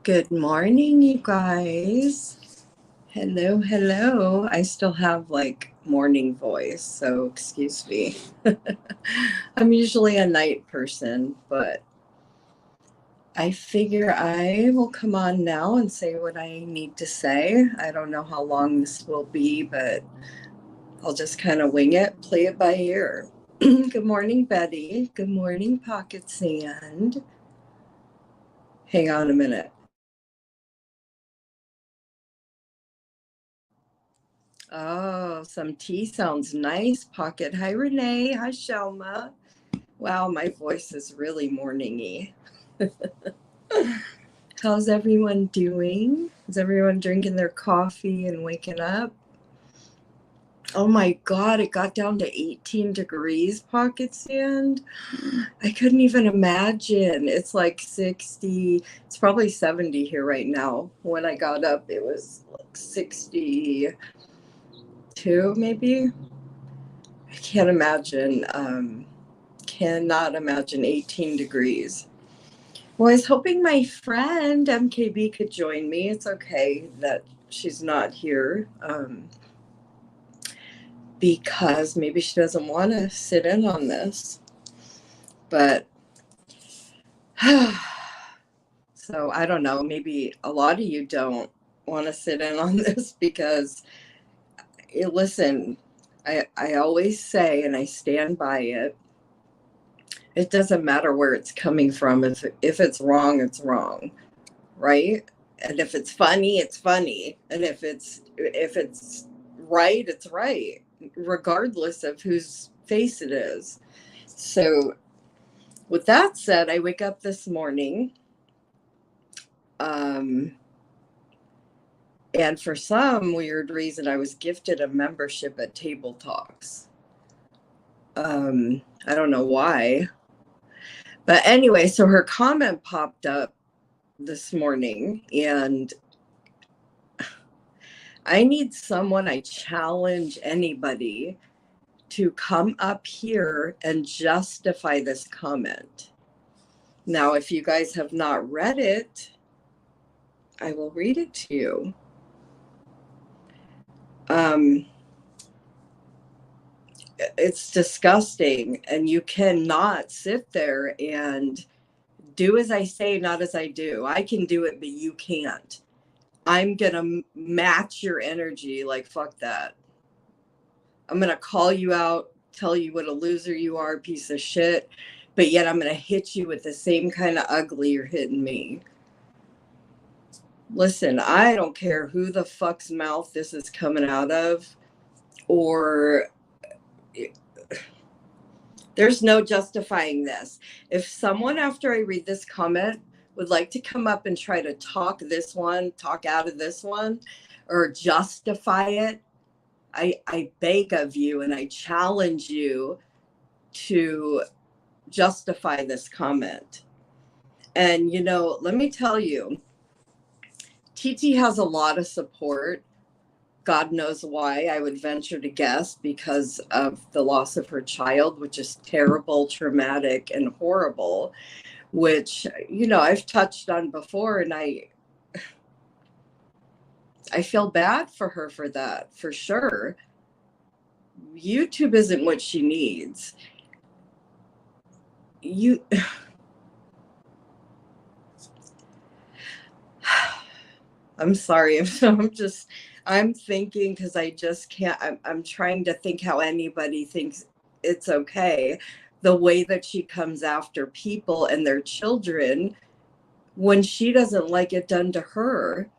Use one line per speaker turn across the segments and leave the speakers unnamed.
Good morning, you guys. Hello, hello. I still have like morning voice, so excuse me. I'm usually a night person, but I figure I will come on now and say what I need to say. I don't know how long this will be, but I'll just kind of wing it, play it by ear. Good morning, Betty. Good morning, Pocket Sand. Hang on a minute. Oh, some tea sounds nice. Pocket. Hi, Renee. Hi, Shelma. Wow, my voice is really morningy. How's everyone doing? Is everyone drinking their coffee and waking up? Oh my God, it got down to 18 degrees, Pocket Sand. I couldn't even imagine. It's like 60, it's probably 70 here right now. When I got up, it was like 62, maybe. I can't imagine. Cannot imagine 18 degrees. Well, I was hoping my friend MKB could join me. It's okay that she's not here because maybe she doesn't want to sit in on this. But so I don't know. Maybe a lot of you don't want to sit in on this because, listen, I always say, and I stand by it, it doesn't matter where it's coming from. If it's wrong, it's wrong, right? And if it's funny, it's funny. And if it's right, it's right, regardless of whose face it is. So with that said, I wake up this morning, and for some weird reason, I was gifted a membership at Table Talks. I don't know why. But anyway, so her comment popped up this morning, and I need someone, I challenge anybody to come up here and justify this comment. Now, if you guys have not read it, I will read it to you. It's disgusting, and you cannot sit there and do as I say, not as I do. I can do it, but you can't. I'm gonna match your energy. Like, fuck that. I'm gonna call you out, tell you what a loser you are, piece of shit, but yet I'm gonna hit you with the same kind of ugly you're hitting me. Listen, I don't care who the fuck's mouth this is coming out of, or there's no justifying this. If someone, after I read this comment, would like to come up and try to talk out of this one, or justify it, I beg of you and I challenge you to justify this comment. And, let me tell you, TT has a lot of support. God knows why, I would venture to guess, because of the loss of her child, which is terrible, traumatic, and horrible, which, I've touched on before, and I feel bad for her for that, for sure. YouTube isn't what she needs. I'm sorry. I'm thinking, because I just can't, I'm trying to think how anybody thinks it's okay. The way that she comes after people and their children when she doesn't like it done to her.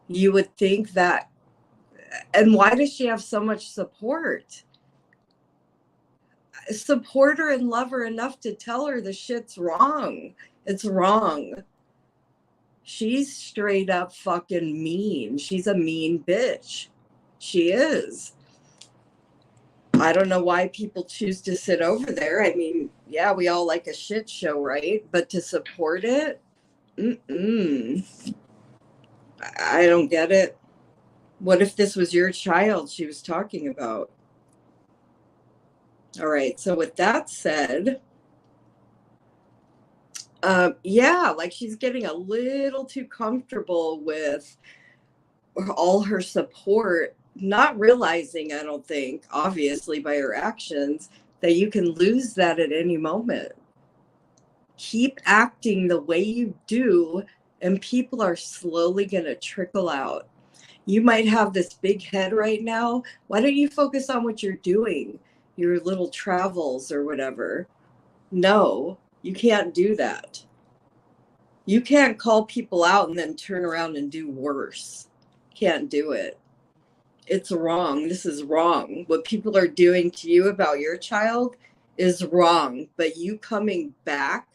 You would think that, and why does she have so much support? Support her and love her enough to tell her the shit's wrong. It's wrong. She's straight up fucking mean. She's a mean bitch. She is. I don't know why people choose to sit over there. I mean, yeah, we all like a shit show, right? But to support it? I don't get it. What if this was your child she was talking about? All right. So with that said, Yeah, like she's getting a little too comfortable with all her support, not realizing, I don't think, obviously by her actions, that you can lose that at any moment. Keep acting the way you do, and people are slowly going to trickle out. You might have this big head right now. Why don't you focus on what you're doing, your little travels or whatever? No, you can't do that. You can't call people out and then turn around and do worse. Can't do it. It's wrong. This is wrong. What people are doing to you about your child is wrong. But you coming back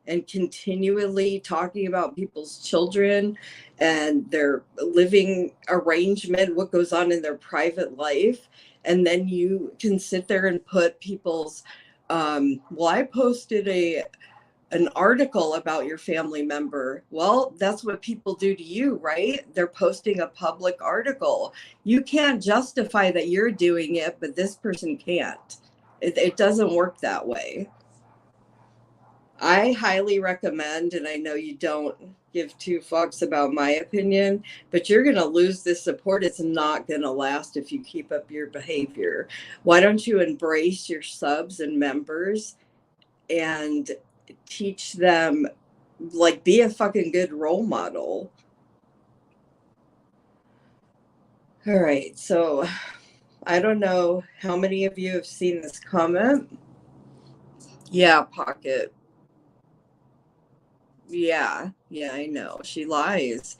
and continually talking about people's children and their living arrangement, what goes on in their private life, and then you can sit there and put people's well, I posted an article about your family member. Well, that's what people do to you, right? They're posting a public article. You can't justify that you're doing it, but this person can't. It doesn't work that way. I highly recommend, and I know you don't give two fucks about my opinion, but you're going to lose this support. It's not going to last if you keep up your behavior. Why don't you embrace your subs and members and teach them, like, be a fucking good role model. All right, so I don't know how many of you have seen this comment. Yeah, Pocket. Yeah, I know. She lies.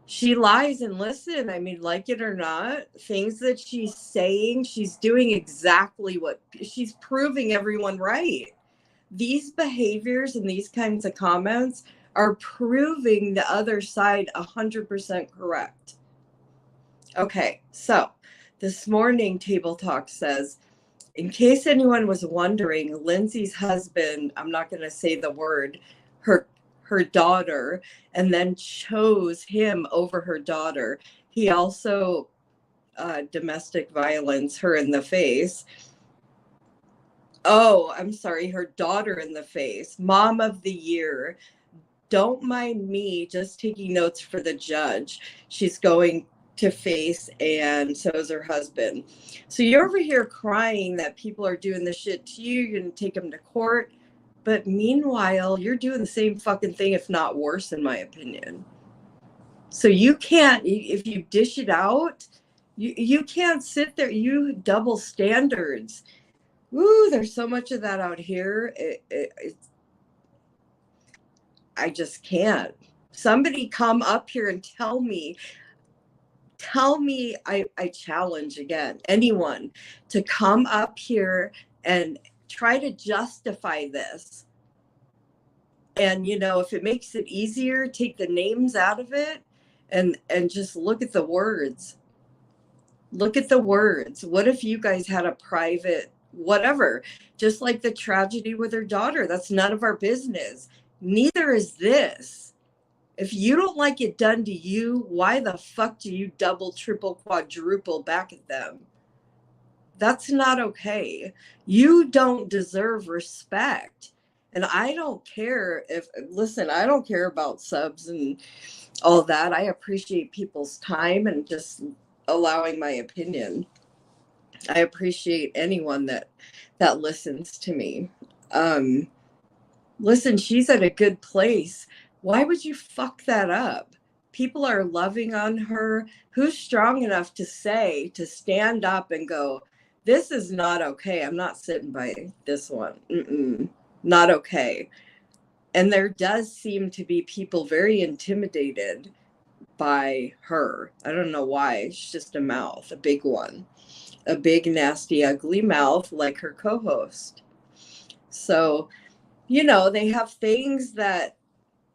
She lies, and listen, I mean, like it or not, things that she's saying, she's doing exactly what she's proving everyone right. These behaviors and these kinds of comments are proving the other side 100% correct. Okay, so this morning Table Talk says, in case anyone was wondering, Lindsay's husband, I'm not going to say the word, her daughter, and then chose him over her daughter. He also domestic violence her in the face. Oh, I'm sorry, her daughter in the face. Mom of the year. Don't mind me, just taking notes for the judge. She's going to face, and so is her husband. So you're over here crying that people are doing this shit to you. You're going to take them to court. But meanwhile, you're doing the same fucking thing, if not worse, in my opinion. So you can't, if you dish it out, you can't sit there. You double standards. Woo, there's so much of that out here. I just can't. Somebody come up here and tell me, I challenge again, anyone to come up here and try to justify this. And, if it makes it easier, take the names out of it and just look at the words. Look at the words. What if you guys had a private whatever, just like the tragedy with her daughter? That's none of our business. Neither is this. If you don't like it done to you, why the fuck do you double, triple, quadruple back at them? That's not okay. You don't deserve respect. And I don't care I don't care about subs and all that. I appreciate people's time and just allowing my opinion. I appreciate anyone that listens to me. Listen, she's at a good place. Why would you fuck that up? People are loving on her. Who's strong enough to stand up and go, this is not okay. I'm not sitting by this one. Not okay. And there does seem to be people very intimidated by her. I don't know why. She's just a mouth, a big one, a big, nasty, ugly mouth like her co-host. So, they have things that,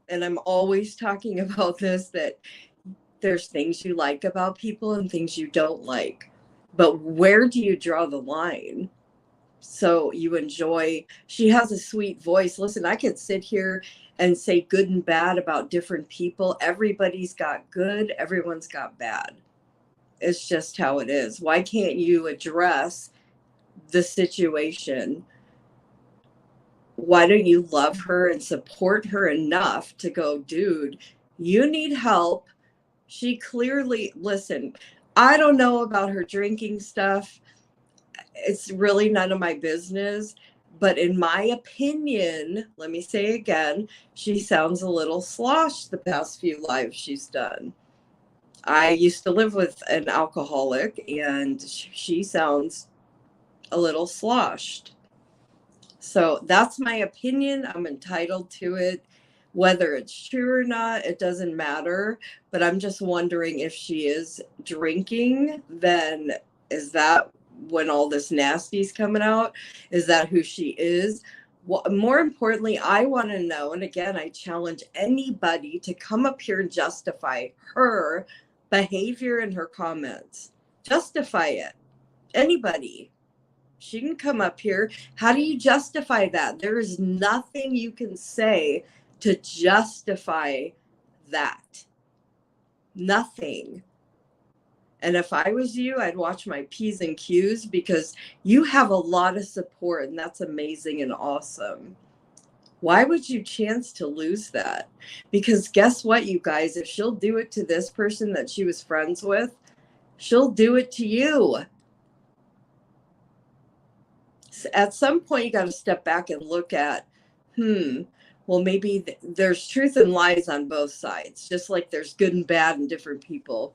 and I'm always talking about this, that there's things you like about people and things you don't like. But where do you draw the line? So you enjoy, she has a sweet voice. Listen, I could sit here and say good and bad about different people. Everybody's got good, everyone's got bad. It's just how it is. Why can't you address the situation why don't you love her and support her enough to go, dude, you need help. She clearly, listen, I don't know about her drinking stuff. It's really none of my business. But in my opinion, let me say again, she sounds a little sloshed the past few lives she's done. I used to live with an alcoholic, and she sounds a little sloshed. So that's my opinion. I'm entitled to it. Whether it's true or not, it doesn't matter. But I'm just wondering, if she is drinking, then is that when all this nasty's coming out? Is that who she is? Well, more importantly, I want to know, and again, I challenge anybody to come up here and justify her behavior and her comments. Justify it. Anybody. She can come up here. How do you justify that? There is nothing you can say to justify that. Nothing. And if I was you, I'd watch my P's and Q's, because you have a lot of support, and that's amazing and awesome. Why would you chance to lose that? Because guess what, you guys? If she'll do it to this person that she was friends with, she'll do it to you. At some point, you got to step back and look at, well, maybe there's truth and lies on both sides, just like there's good and bad in different people.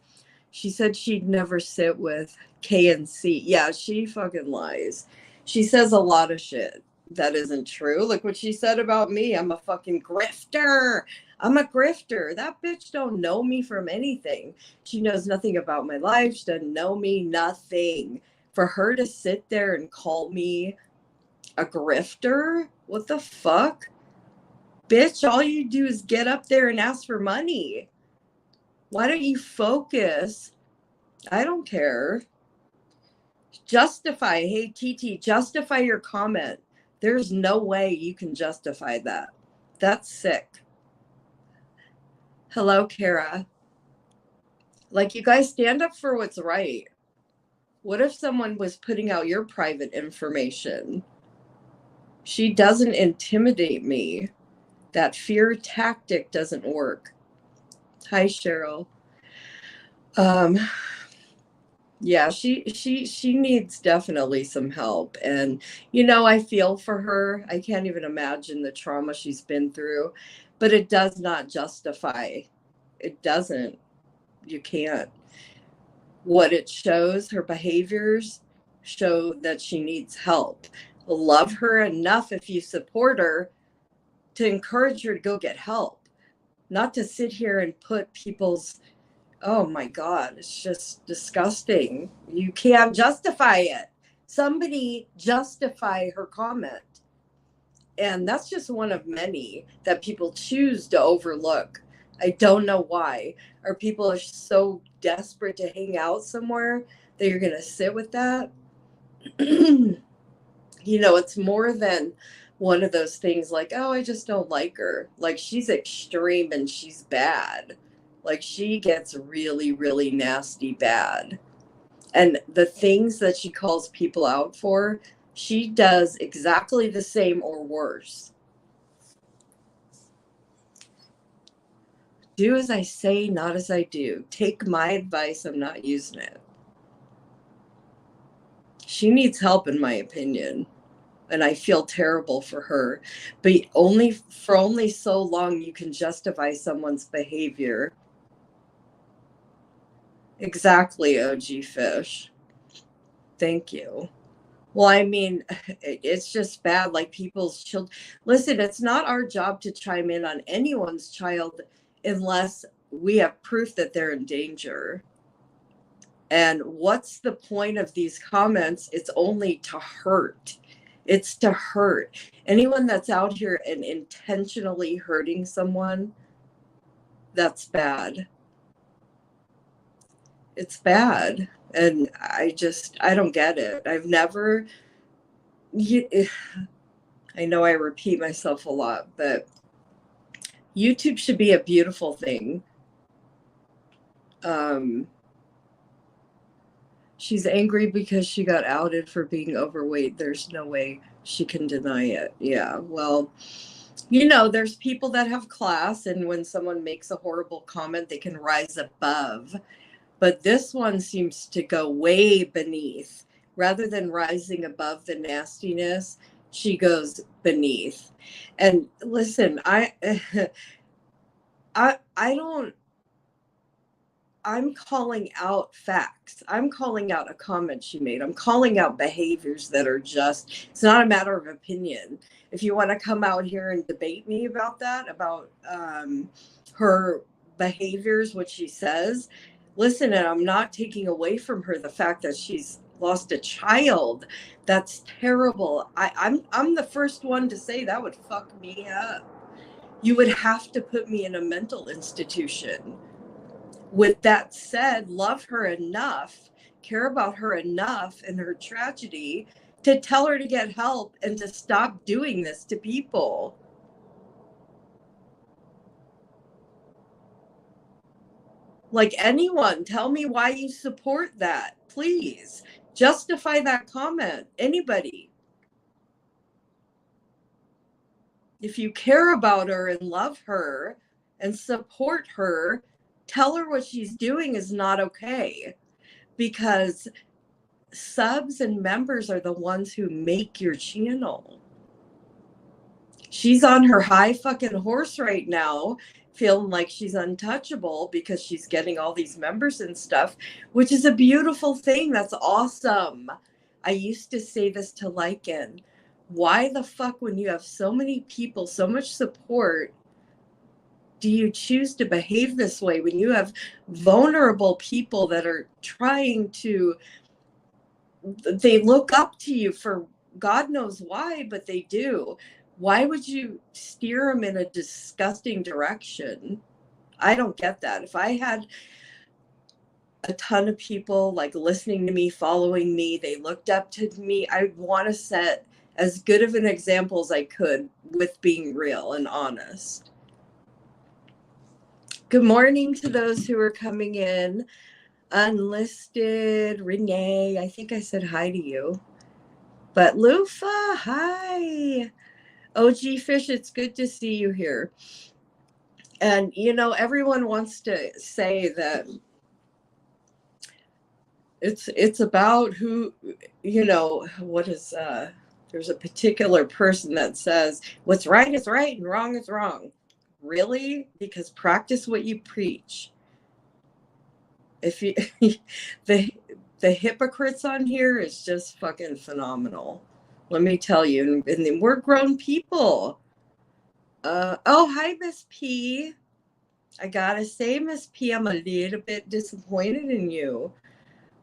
She said she'd never sit with K and C. Yeah, she fucking lies. She says a lot of shit that isn't true. Look what she said about me. I'm a fucking grifter. I'm a grifter. That bitch don't know me from anything. She knows nothing about my life. She doesn't know me, nothing. For her to sit there and call me a grifter? What the fuck? Bitch, all you do is get up there and ask for money. Why don't you focus? I don't care. Justify. Hey, TT, justify your comment. There's no way you can justify that. That's sick. Hello, Kara. Like, you guys stand up for what's right. What if someone was putting out your private information? She doesn't intimidate me. That fear tactic doesn't work. Hi, Cheryl. Yeah, she needs definitely some help. And I feel for her. I can't even imagine the trauma she's been through, but it does not justify. It doesn't. You can't. What it shows, her behaviors show that she needs help. Love her enough, if you support her, to encourage her to go get help, not to sit here and put people's, oh my God, it's just disgusting. You can't justify it. Somebody justify her comment. And that's just one of many that people choose to overlook. I don't know why. Or people are so desperate to hang out somewhere that you're going to sit with that. It's more than one of those things like, oh, I just don't like her. Like, she's extreme and she's bad. Like, she gets really, really nasty bad. And the things that she calls people out for, she does exactly the same or worse. Do as I say, not as I do. Take my advice. I'm not using it. She needs help, in my opinion. And I feel terrible for her. But only so long you can justify someone's behavior. Exactly, OG Fish. Thank you. Well, I mean, it's just bad. Like, people's children. Listen, it's not our job to chime in on anyone's child unless we have proof that they're in danger. And what's the point of these comments? It's only to hurt. It's to hurt. Anyone that's out here and intentionally hurting someone, that's bad. It's bad. And I don't get it. I've never, I know I repeat myself a lot, but YouTube should be a beautiful thing. She's angry because she got outed for being overweight. There's no way she can deny it. Yeah, well, there's people that have class, and when someone makes a horrible comment, they can rise above. But this one seems to go way beneath. Rather than rising above the nastiness, she goes beneath. And listen, I don't I'm calling out facts. I'm calling out a comment she made. I'm calling out behaviors that are just, it's not a matter of opinion. If you want to come out here and debate me about that, about her behaviors, what she says, listen, and I'm not taking away from her the fact that she's lost a child. That's terrible. I'm the first one to say that would fuck me up. You would have to put me in a mental institution. With that said, love her enough, care about her enough in her tragedy to tell her to get help and to stop doing this to people. Like, anyone, tell me why you support that. Please justify that comment. Anybody. If you care about her and love her and support her, tell her what she's doing is not okay, because subs and members are the ones who make your channel. She's on her high fucking horse right now, feeling like she's untouchable because she's getting all these members and stuff, which is a beautiful thing. That's awesome. I used to say this to Lycan. Why the fuck, when you have so many people, so much support, do you choose to behave this way when you have vulnerable people that are trying to, they look up to you for God knows why, but they do. Why would you steer them in a disgusting direction? I don't get that. If I had a ton of people like listening to me, following me, they looked up to me, I'd want to set as good of an example as I could with being real and honest. Good morning to those who are coming in. Unlisted, Renee, I think I said hi to you. But Lufa, hi. OG Fish, it's good to see you here. And, everyone wants to say that it's about who, what is, there's a particular person that says what's right is right and wrong is wrong. Really? Because practice what you preach. If you, the hypocrites on here is just fucking phenomenal. Let me tell you, and we're grown people. Oh, hi, Miss P. I gotta say, Miss P, I'm a little bit disappointed in you.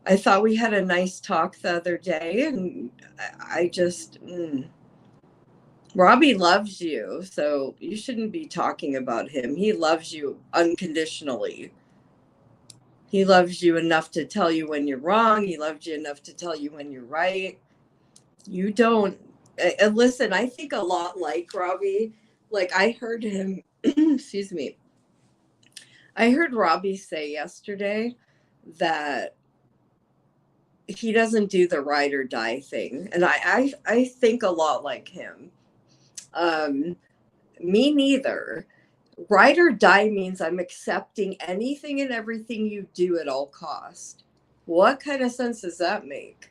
I thought we had a nice talk the other day, and I just, Robbie loves you, so you shouldn't be talking about him. He loves you unconditionally. He loves you enough to tell you when you're wrong. He loves you enough to tell you when you're right. You don't, listen, I think a lot like Robbie. Like, I heard him, excuse me. I heard Robbie say yesterday that he doesn't do the ride or die thing. And I think a lot like him. Me neither. Ride or die means I'm accepting anything and everything you do at all cost. What kind of sense does that make?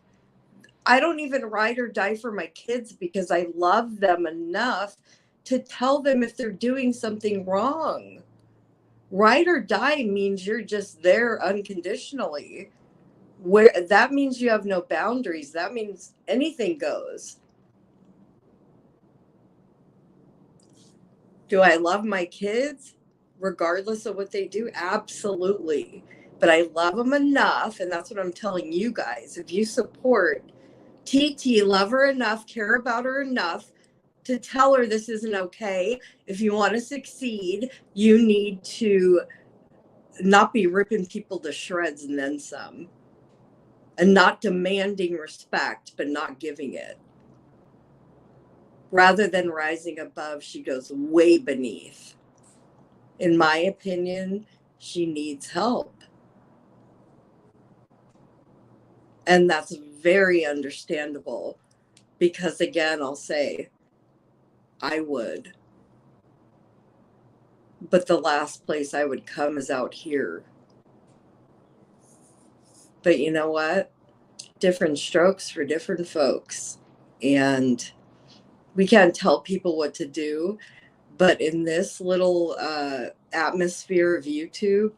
I don't even ride or die for my kids because I love them enough to tell them if they're doing something wrong. Ride or die means you're just there unconditionally. Where that means you have no boundaries. That means anything goes. Do I love my kids regardless of what they do? Absolutely. But I love them enough, and that's what I'm telling you guys. If you support TT, love her enough, care about her enough to tell her this isn't okay. If you want to succeed, you need to not be ripping people to shreds and then some, and not demanding respect but not giving it. Rather than rising above, she goes way beneath. In my opinion, she needs help. And that's very understandable because, again, I'll say I would. But the last place I would come is out here. But you know what? Different strokes for different folks. And we can't tell people what to do. But in this little atmosphere of YouTube,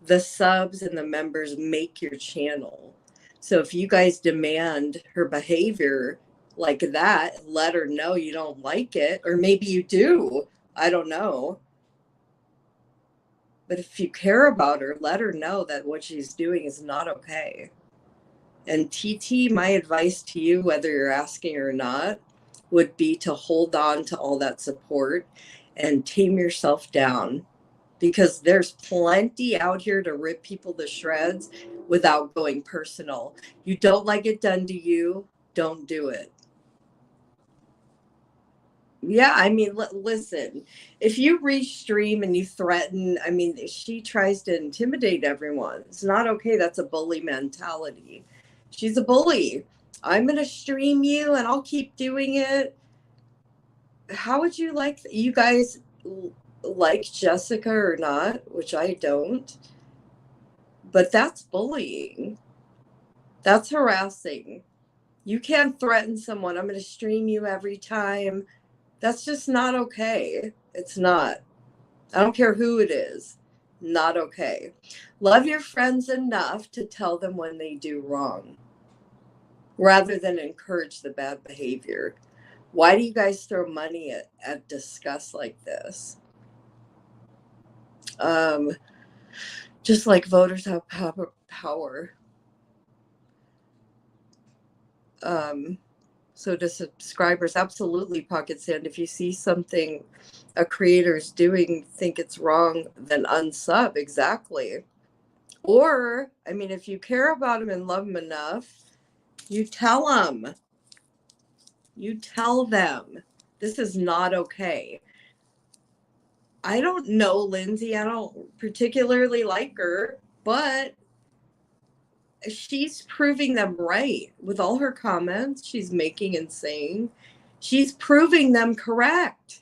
the subs and the members make your channel. So if you guys demand her behavior like that, let her know you don't like it, or maybe you do. I don't know. But if you care about her, let her know that what she's doing is not okay. And TT, my advice to you, whether you're asking or not, would be to hold on to all that support and tame yourself down, because there's plenty out here to rip people to shreds without going personal. You don't like it done to you, don't do it. Yeah, I mean, listen, if you restream and you threaten, I mean, she tries to intimidate everyone. It's not okay. That's a bully mentality. She's a bully. I'm going to stream you and I'll keep doing it. How would you like, you guys like Jessica or not, which I don't, but that's bullying. That's harassing. You can't threaten someone. I'm going to stream you every time. That's just not okay. It's not. I don't care who it is. Not okay. Love your friends enough to tell them when they do wrong rather than encourage the bad behavior. Why do you guys throw money at disgust like this? Just like voters have power. So to subscribers, absolutely, Pocket Sand. If you see something a creator is doing, think it's wrong, then unsub. Exactly. Or, I mean, if you care about them and love them enough, you tell them. You tell them this is not okay. I don't know Lindsay. I don't particularly like her, but she's proving them right with all her comments she's making and saying. She's proving them correct.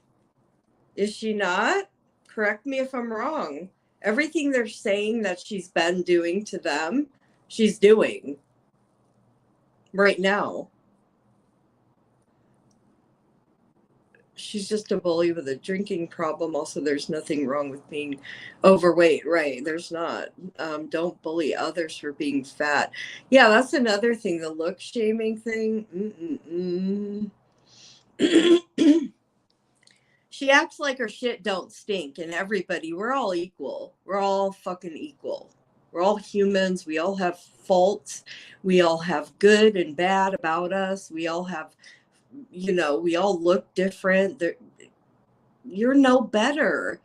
Is she not? Correct me if I'm wrong. Everything they're saying that she's been doing to them, she's doing right now. She's just a bully with a drinking problem. Also, there's nothing wrong with being overweight, right? There's not. Don't bully others for being fat. Yeah, that's another thing. The look shaming thing. She acts like her shit don't stink, and everybody, we're all equal. We're all fucking equal. We're all humans. We all have faults. We all have good and bad about us. We all have, we all look different. You're no better.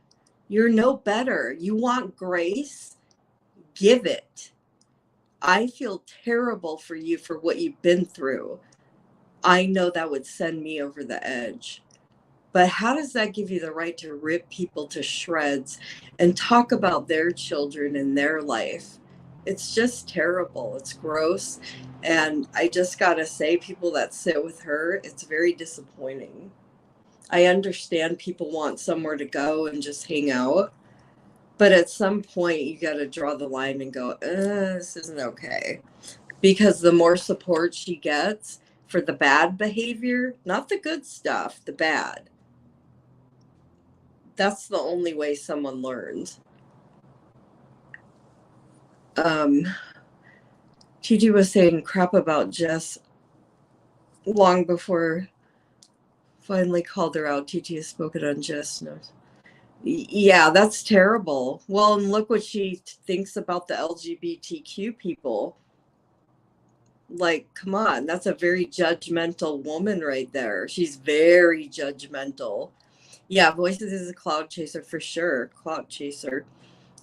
You're no better. You want grace? Give it. I feel terrible for you for what you've been through. I know that would send me over the edge. But how does that give you the right to rip people to shreds and talk about their children and their life? It's just terrible. It's gross. And I just got to say, people that sit with her, it's very disappointing. I understand people want somewhere to go and just hang out. But at some point, you got to draw the line and go, this isn't okay. Because the more support she gets for the bad behavior, not the good stuff, the bad, that's the only way someone learns. TG was saying crap about Jess long before finally called her out. TG has spoken on Jess. No. Yeah, that's terrible. Well, and look what she thinks about the LGBTQ people. Like, come on, that's a very judgmental woman right there. She's very judgmental. Yeah, Voices is a cloud chaser for sure. Cloud chaser.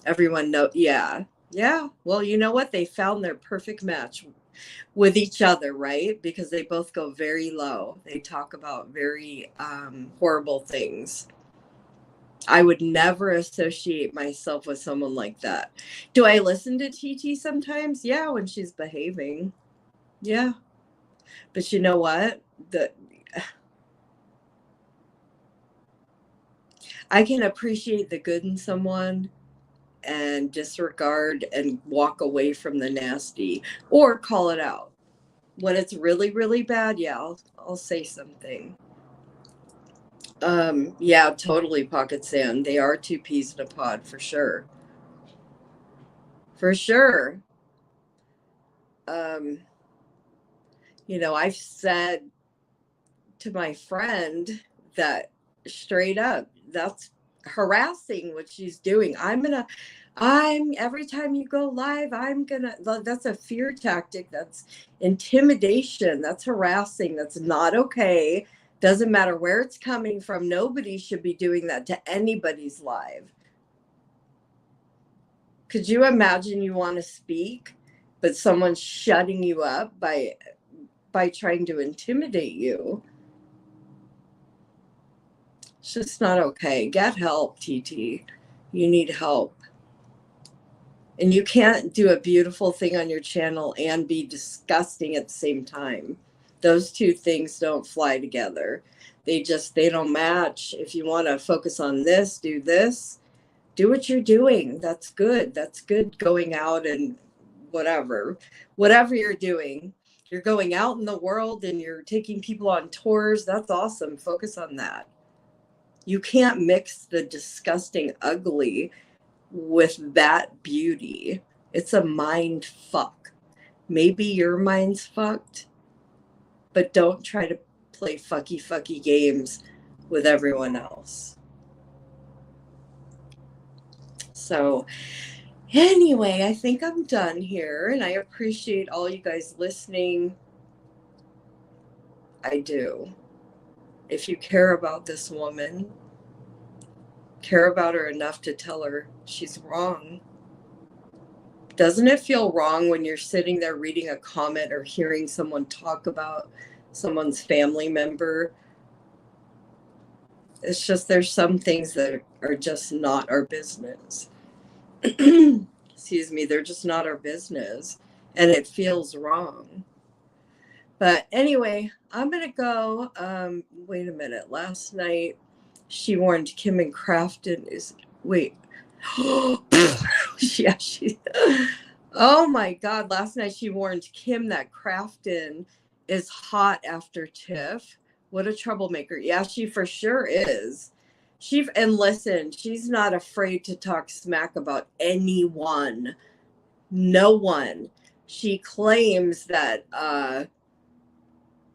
Everyone know. Yeah. Yeah. Well, you know what? They found their perfect match with each other, right? Because they both go very low. They talk about very horrible things. I would never associate myself with someone like that. Do I listen to TT sometimes? Yeah, when she's behaving. Yeah. But you know what? I can appreciate the good in someone and disregard and walk away from the nasty or call it out. When it's really, really bad, yeah, I'll say something. Yeah, totally, Pocket Sand. They are two peas in a pod for sure. For sure. Um, I've said to my friend that straight up, that's harassing what she's doing. I'm every time you go live, that's a fear tactic. That's intimidation. That's harassing. That's not okay. Doesn't matter where it's coming from. Nobody should be doing that to anybody's live. Could you imagine you want to speak, but someone's shutting you up by trying to intimidate you? It's just not okay. Get help, TT. You need help. And you can't do a beautiful thing on your channel and be disgusting at the same time. Those two things don't fly together. They don't match. If you want to focus on this, do what you're doing. That's good. That's good going out and whatever you're doing. You're going out in the world and you're taking people on tours. That's awesome. Focus on that. You can't mix the disgusting ugly with that beauty. It's a mind fuck. Maybe your mind's fucked, but don't try to play fucky games with everyone else. So, anyway, I think I'm done here, and I appreciate all you guys listening. I do. If you care about this woman, care about her enough to tell her she's wrong. Doesn't it feel wrong when you're sitting there reading a comment or hearing someone talk about someone's family member? It's just there's some things that are just not our business. Excuse me, they're just not our business, and it feels wrong. But anyway, I'm gonna go. Wait a minute. Last night, she warned Kim and Crafton is wait. Yeah, she. Oh my God! Last night she warned Kim that Crafton is hot after Tiff. What a troublemaker! Yeah, she for sure is. And listen, she's not afraid to talk smack about anyone. No one. She claims that.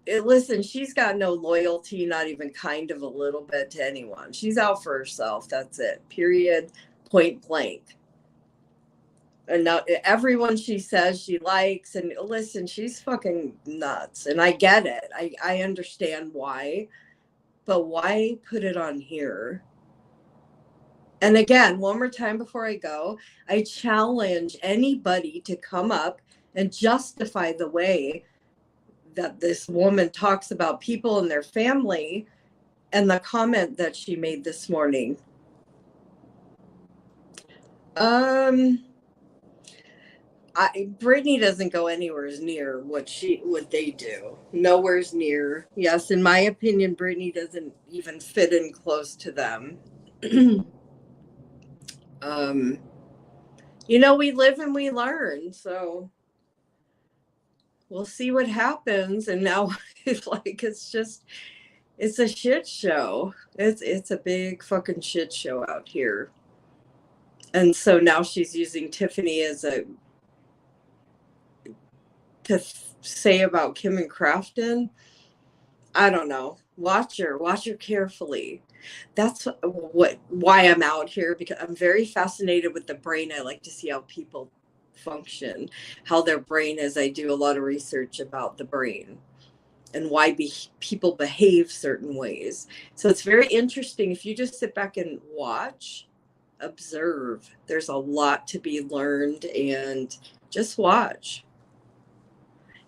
Listen, she's got no loyalty, not even kind of a little bit to anyone. She's out for herself. That's it. Period. Point blank. And now everyone she says she likes, and listen, she's fucking nuts. And I get it. I understand why. But why put it on here? And again, one more time before I go, I challenge anybody to come up and justify the way that this woman talks about people and their family and the comment that she made this morning. Brittany doesn't go anywhere near what they do. Nowhere's near. Yes, in my opinion, Brittany doesn't even fit in close to them. um, we live and we learn, so we'll see what happens. And now it's a shit show. It's a big fucking shit show out here. And so now she's using Tiffany to say about Kim and Crafton. I don't know. Watch her carefully. That's why I'm out here, because I'm very fascinated with the brain. I like to see how people function, how their brain is. I do a lot of research about the brain and why people behave certain ways. So it's very interesting. If you just sit back and watch, observe, there's a lot to be learned, and just watch.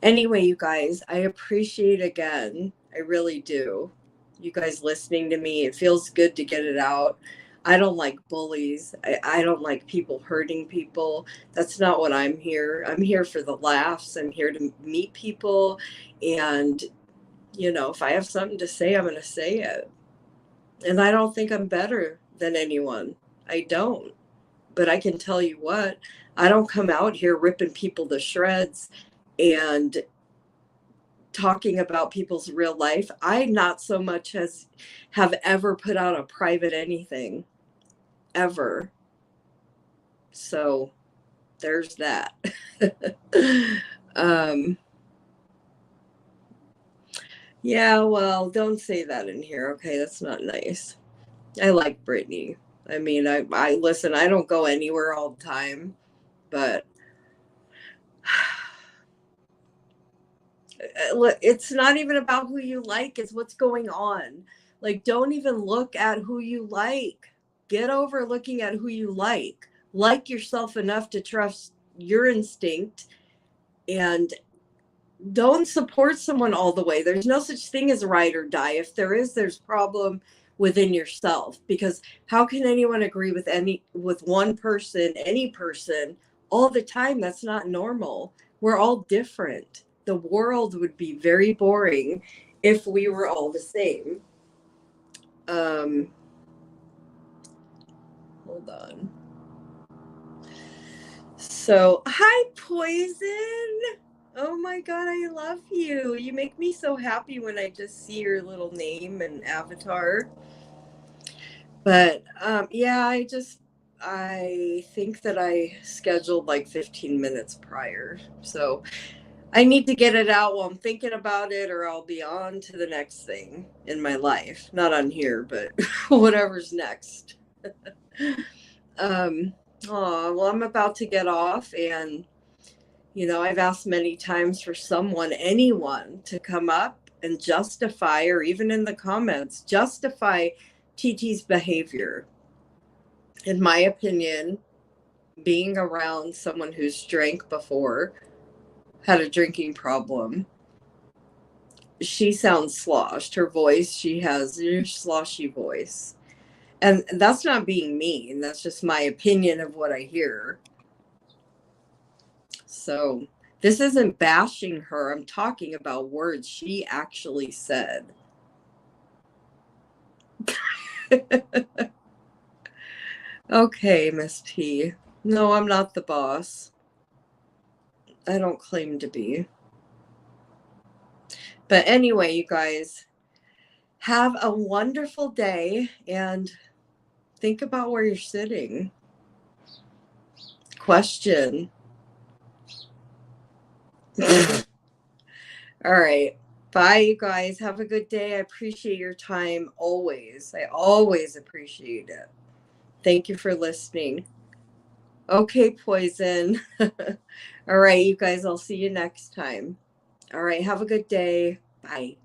Anyway, you guys, I appreciate again. I really do. You guys listening to me. It feels good to get it out. I don't like bullies. I don't like people hurting people. That's not what I'm here. I'm here for the laughs. I'm here to meet people. And, if I have something to say, I'm going to say it. And I don't think I'm better than anyone. I don't. But I can tell you what, I don't come out here ripping people to shreds and talking about people's real life. I not so much as have ever put out a private anything, ever. So there's that. um, yeah, well, don't say that in here. Okay, that's not nice. I like Brittany. I mean, I listen, I don't go anywhere all the time, but it's not even about who you like, it's what's going on. Like, don't even look at who you like. Get over looking at who you like yourself enough to trust your instinct, and don't support someone all the way. There's no such thing as ride or die. If there is, there's problem within yourself, because how can anyone agree with one person, any person, all the time? That's not normal. We're all different. The world would be very boring if we were all the same. Hold on. So, hi, Poison. Oh my God, I love you. You make me so happy when I just see your little name and avatar. But yeah, I think that I scheduled like 15 minutes prior. So I need to get it out while I'm thinking about it, or I'll be on to the next thing in my life. Not on here, but whatever's next. Well, I'm about to get off, and I've asked many times for anyone to come up and justify, or even in the comments, justify TT's behavior. In my opinion, being around someone who's drank before, had a drinking problem, she sounds sloshed. Her voice, she has a sloshy voice. And that's not being mean. That's just my opinion of what I hear. So this isn't bashing her. I'm talking about words she actually said. Okay, Miss P. No, I'm not the boss. I don't claim to be. But anyway, you guys, have a wonderful day and think about where you're sitting. Question. All right. Bye, you guys. Have a good day. I appreciate your time always. I always appreciate it. Thank you for listening. Okay, Poison. All right, you guys, I'll see you next time. All right, have a good day. Bye.